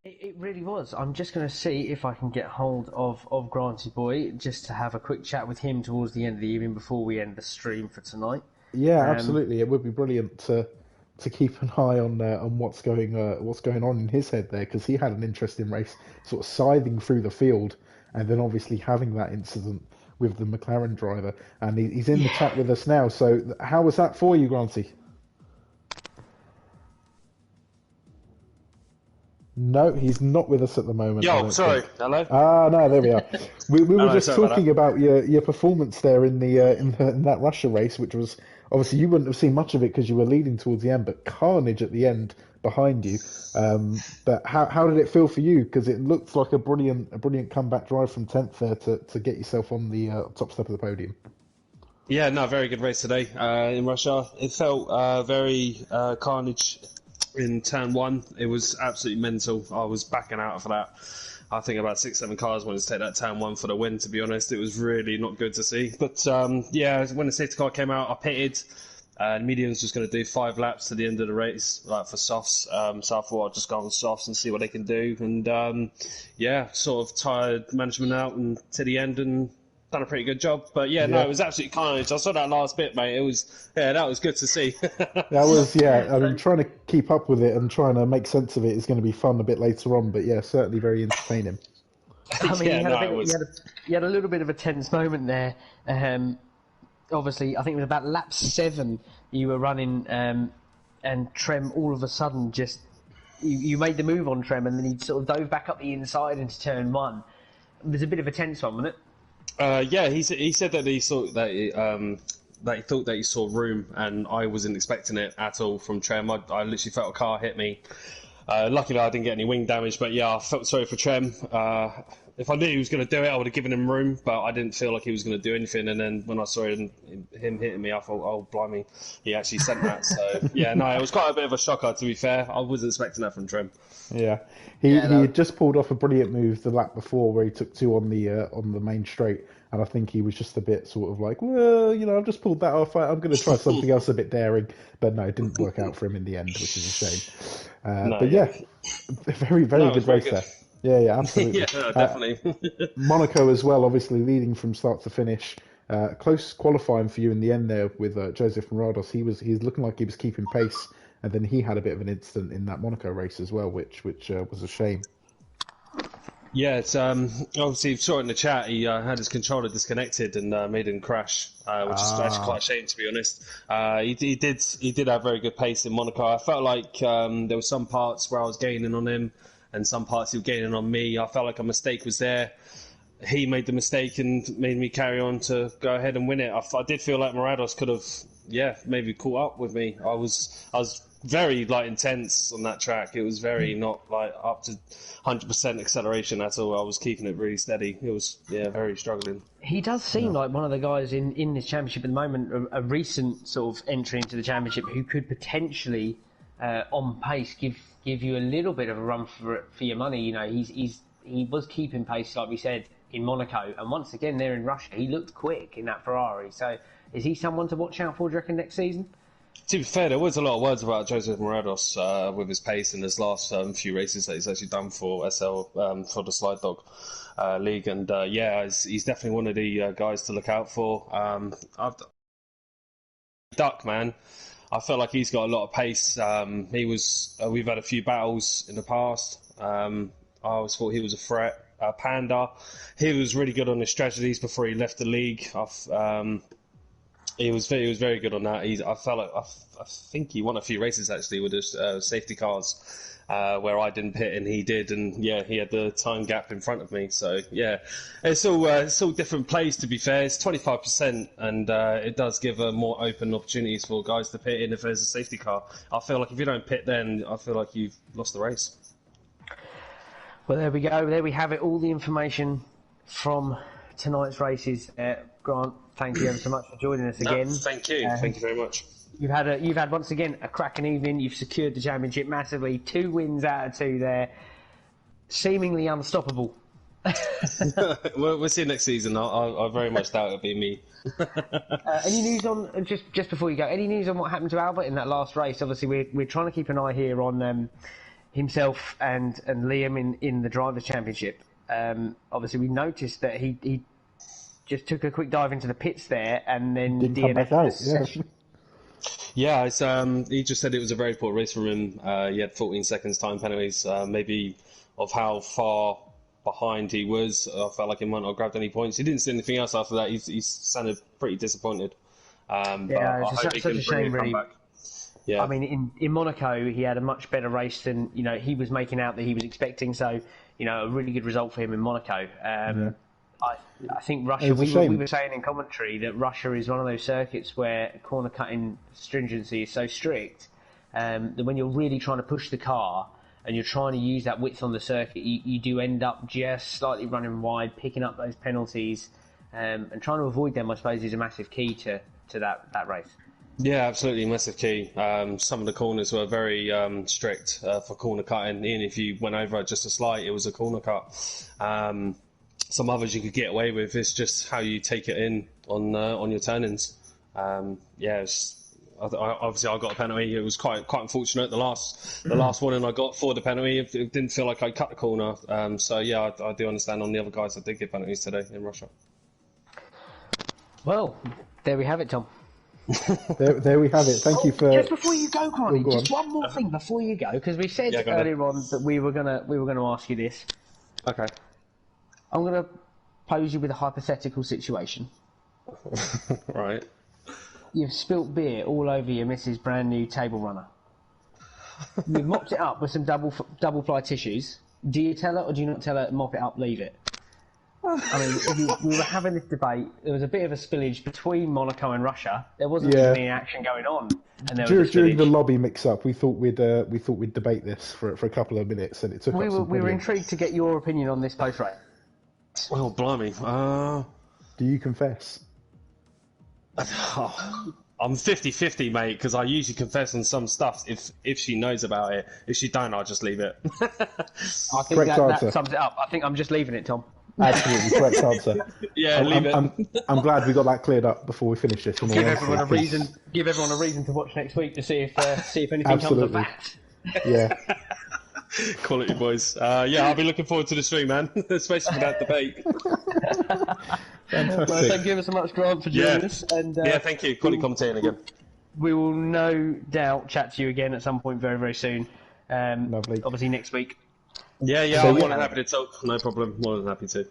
It really was. I'm just going to see if I can get hold of GrantyBoy just to have a quick chat with him towards the end of the evening before we end the stream for tonight. Yeah, Um, absolutely. It would be brilliant to keep an eye on what's going on in his head there because he had an interesting race, sort of scything through the field, and then obviously having that incident with the McLaren driver, and he's in the yeah. chat with us now. So how was that for you, Granty? No, he's not with us at the moment, I Yo, don't sorry. think. Hello? Ah, no, there we are. We were Hello, just sorry about talking that. about your performance there in that Russia race, which was obviously you wouldn't have seen much of it because you were leading towards the end, but carnage at the end behind you. But how did it feel for you? Because it looked like a brilliant comeback drive from 10th there to get yourself on the top step of the podium. Yeah, no, very good race today in Russia. It felt very carnage in turn one. It was absolutely mental. I was backing out of that. I think about 6, 7 cars wanted to take that turn one for the win, to be honest. It was really not good to see. But yeah, when the safety car came out, I pitted. The medium was just going to do 5 laps to the end of the race, like for softs. So I thought I'd just go on softs and see what they can do. And yeah, sort of tired management out and to the end and done a pretty good job. But yeah, no, Yeah. it was absolutely carnage. I saw that last bit, mate. It was, yeah, that was good to see. That was, yeah, I mean, trying to keep up with it and trying to make sense of it is going to be fun a bit later on, but yeah, certainly very entertaining. I mean, Yeah, no, it was. you had a little bit of a tense moment there. Obviously, I think it was about lap 7 you were running, and Trem all of a sudden just you made the move on Trem, and then he sort of dove back up the inside into turn 1. It was a bit of a tense one, wasn't it? Yeah, he said that he saw that he thought that he saw room, and I wasn't expecting it at all from Trem. I literally felt a car hit me. Luckily, I didn't get any wing damage, but yeah, I felt sorry for Trem. If I knew he was going to do it, I would have given him room, but I didn't feel like he was going to do anything. And then when I saw him hitting me, I thought, oh, blimey, he actually sent that. So yeah, no, it was quite a bit of a shocker, to be fair. I wasn't expecting that from Trem. Yeah, he Yeah, he no. had just pulled off a brilliant move the lap before where he took two on the main straight, and I think he was just a bit sort of like, well, I've just pulled that off. I'm going to try something else a bit daring, but no, it didn't work out for him in the end, which is a shame. No, But yeah. yeah, very very No, it was good very race good. there. Yeah, yeah, Yeah, absolutely. no, Uh, definitely. Monaco as well, obviously leading from start to finish. Close qualifying for you in the end there with Joseph Murados. He's looking like he was keeping pace, and then he had a bit of an incident in that Monaco race as well, which was a shame. Yeah, it's obviously you saw it in the chat. He had his controller disconnected and made him crash, which is actually quite a Ah, shame, to be honest. He did have very good pace in Monaco. I felt like there were some parts where I was gaining on him, and some parts he was gaining on me. I felt like a mistake was there. He made the mistake and made me carry on to go ahead and win it. I did feel like Morados could have, yeah, maybe caught up with me. I was very like intense on that track. It was very not like up to 100% acceleration at all. I was keeping it really steady. It was, yeah, very struggling. He does seem yeah. like one of the guys in this championship at the moment, a recent sort of entry into the championship who could potentially, on pace, give you a little bit of a run for your money. He was keeping pace, like we said, in Monaco, and once again there in Russia, he looked quick in that Ferrari. So, is he someone to watch out for, do you reckon, next season? To be fair, there was a lot of words about Joseph Morados with his pace in his last few races that he's actually done for SL for the Slide Dog League, and yeah, he's definitely one of the guys to look out for. Duck man, I feel like he's got a lot of pace. We've had a few battles in the past. I always thought he was a threat. Panda, he was really good on his strategies before he left the league. He was very good on that. I felt like I think he won a few races actually with his safety cars where I didn't pit and he did, and yeah, he had the time gap in front of me. So yeah, it's all different plays. To be fair, it's 25%, and it does give more open opportunities for guys to pit in if there's a safety car. I feel like if you don't pit, then I feel like you've lost the race. Well, there we go. There we have it. All the information from tonight's races. Grant, thank you ever so much for joining us No, again. thank you, thank you very much. You've had once again a cracking evening. You've secured the championship massively. 2 wins out of 2 there, seemingly unstoppable. We'll see you next season. I very much doubt it'll be me. Any news on just before you go? Any news on what happened to Albert in that last race? Obviously, we're trying to keep an eye here on himself and Liam in the Drivers' Championship. Obviously, we noticed that he just took a quick dive into the pits there and then Didn't come back out. Yeah, he just said it was a very poor race for him. He had 14 seconds time penalties, maybe of how far behind he was. I felt like he might not have grabbed any points. He didn't see anything else after that. He sounded pretty disappointed. It's such a shame, really. Yeah. I mean, in Monaco, he had a much better race than he was making out that he was expecting. So, a really good result for him in Monaco. I think Russia. We were saying in commentary that Russia is one of those circuits where corner cutting stringency is so strict that when you're really trying to push the car and you're trying to use that width on the circuit, you do end up just slightly running wide, picking up those penalties, and trying to avoid them, I suppose, is a massive key to that race. Yeah, absolutely, massive key. Some of the corners were very strict for corner cutting. Even if you went over just a slight, it was a corner cut. Some others you could get away with. It's just how you take it in on your turn-ins. Obviously I got a penalty. It was quite unfortunate. The last warning I got for the penalty, it didn't feel like I cut the corner. I do understand on the other guys that did get penalties today in Russia. Well, there we have it, Tom. there we have it. Thank you for. Just before you go, Connie, just one more thing before you go, because we said earlier on that we were gonna ask you this. Okay. I'm gonna pose you with a hypothetical situation. Right. You've spilt beer all over your missus' brand new table runner. You've mopped it up with some double ply tissues. Do you tell her or do you not tell her? Mop it up, leave it. I mean, we were having this debate. There was a bit of a spillage between Monaco and Russia. There wasn't even any action going on, and there was during the lobby mix-up, we thought we'd debate this for a couple of minutes, and it took. We were intrigued to get your opinion on this post-race. Well, blimey. Do you confess? I'm 50-50, mate, because I usually confess on some stuff if she knows about it. If she don't, I'll just leave it. I think that sums it up. I think I'm just leaving it, Tom. Absolutely correct answer. Yeah, leave it. I'm glad we got that cleared up before we finish this. Give everyone a reason to watch next week to see if anything comes of that. Yeah. Quality boys. I'll be looking forward to the stream, man, especially for that debate. Fantastic. Well, thank you so much, Grant, for joining us. And, thank you. Quality commentating again. We will no doubt chat to you again at some point very, very soon. Lovely. Obviously next week. Yeah, I'm more than happy to talk. No problem. More than happy to.